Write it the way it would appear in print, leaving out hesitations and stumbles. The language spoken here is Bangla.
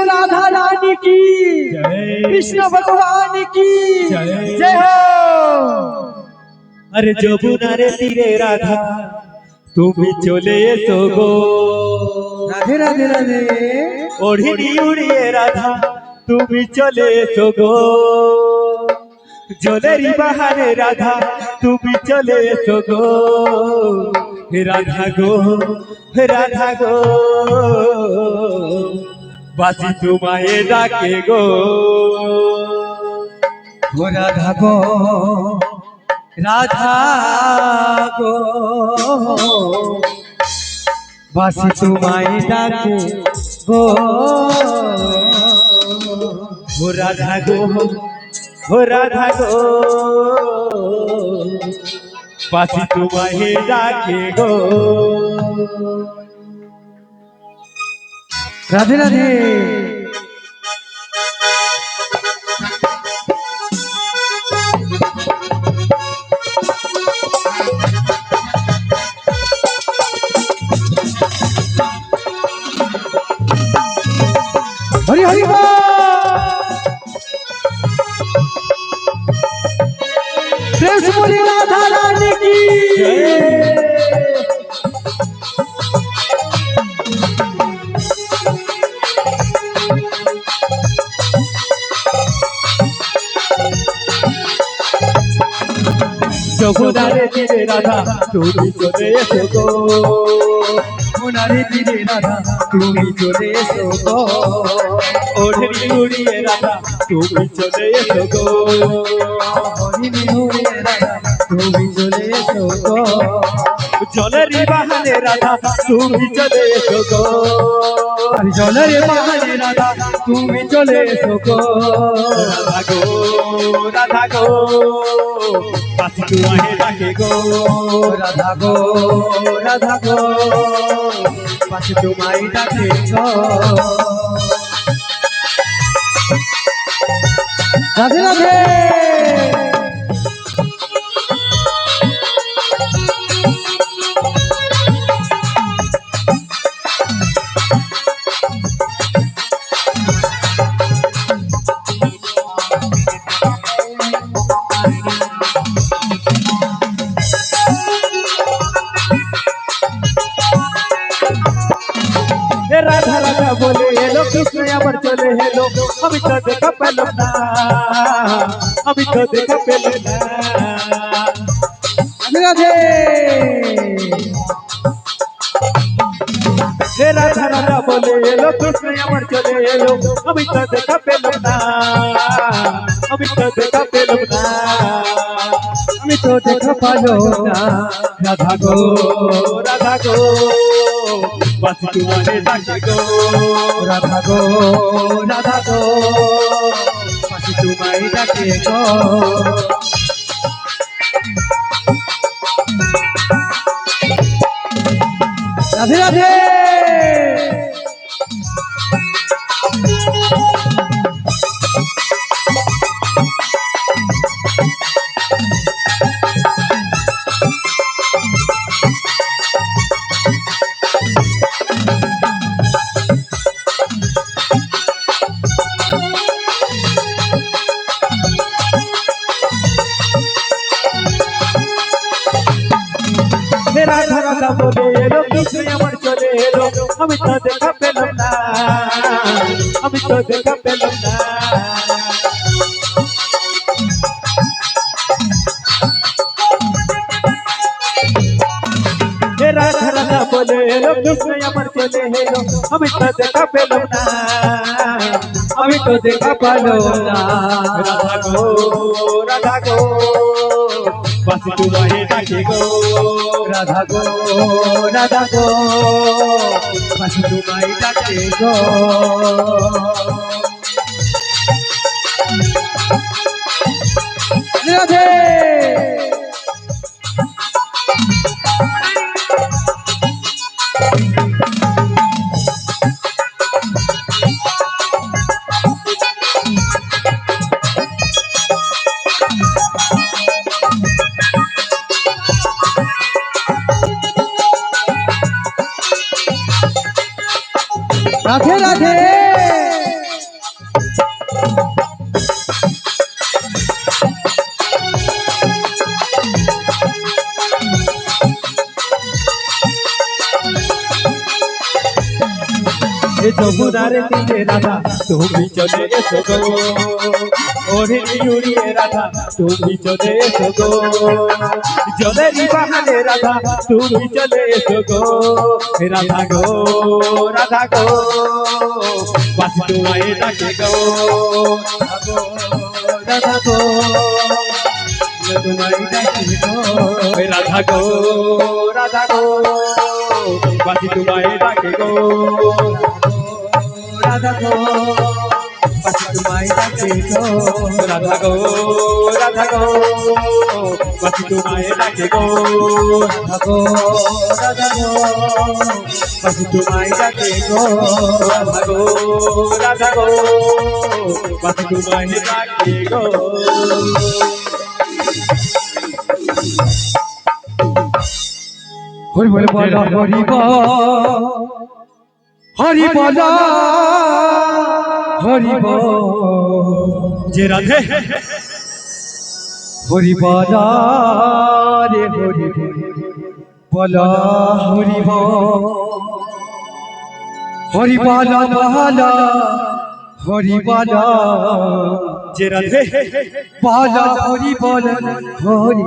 राधा रानी की कृष्ण भगवान की जय हो। अरे যমুনারে তীরে রাধা তুমি চলে এসো গো। राधे राधे राधे। ওড়িনি উড়িয়ে রাধা তুমি চলে এসো গো। জলেরই বাহারে রাধা তুমি চলে এসো গো। হে রাধা গো হে রাধা গো বাসি তোমায় ডাকে গো। वो राधा गो राधा गो बासी तुम्हारी डाके गो। हो राधा गो हो राधा गो बासी तुम्हारे डाके गो। राधे राधे। हरि हरि बोल। प्रेम से बोलिए राधा रानी की। যমুনারে তীরে রাধা তুমি চলে এসো গো। मुनारे तेरे राधा তুমি চলে এসো গো। ওড়িনি উড়িয়ে রাধা তুমি চলে এসো গো। হরিণী উড়িয়ে রাধা তুমি চলে এসো গো। জলেরই বাহারে রাধা তুমি চলে এসো গো। জলের বাহারে রাধা তুমি চলে এসো গো। রাধা গো রাধা গো বাসি তোমায় ডাকে গো। রাধা গো রাধা গো বাসি তোমায় ডাকে গো। রাধে রাধে। রাধা রাধা বলে এলো কৃষ্ণ আবার চলে এলো। আমি তো দেখা পেলাম না আমি তো দেখা পেলাম না। রাধে রাধে। হে রাধা রাধা বলে এলো কৃষ্ণ আবার চলে এলো। আমি তো দেখা পেলাম না আমি তো দেখা পেলাম না। আমি তো দেখা পালো না। রাধা গো রাধা গো বাসি তোমারে ডাকে গো। রাধা গো রাধা গো বাসি তোমায় ডাকে গো। রাধে রাধে। রাধা রাধা বলে এলো কৃষ্ণ আমার চলে এলো। আমি তো দেখা পেলাম না আমি তো দেখা পেলাম না। রাধা রাধা বলে এলো কৃষ্ণ আমার চলে এলো। আমি তো দেখা পেলাম না আমি তো দেখা পালো না। রাধা গো রাধা গো বাসি তোমায় ডাকে গো। রাধা গো রাধা গো বাসি তোমায় ডাকে গো। রাধে। राधे राधे। যমুনার তীরে রাধা তুমি চলে এসো গো ওরে নিউরিয়ে রাধা তুমি চলে এসো গো জলেরই বাহানে রাধা তুমি চলে এসো গো রাধা গো রাধা গো বাসি তোমায় ডাকে গো রাধা গো তোমায় ডাকে গো রাধা গো রাধা গো বাসি তোমায় ডাকে গো রাধা গো বাসি তোমায় ডাকে গো রাধা গো রাধা গো বাসি তোমায় ডাকে গো রাধা গো রাধা গো বাসি তোমায় ডাকে গো রাধা গো রাধা গো বাসি তোমায় ডাকে গো হরি বল বল হরি বল হরি বল হরি বল যে রাধে হরি বল রে হরি বল হরি বল হরি বল বল হরি বল যে রাধে বল হরি বল হরি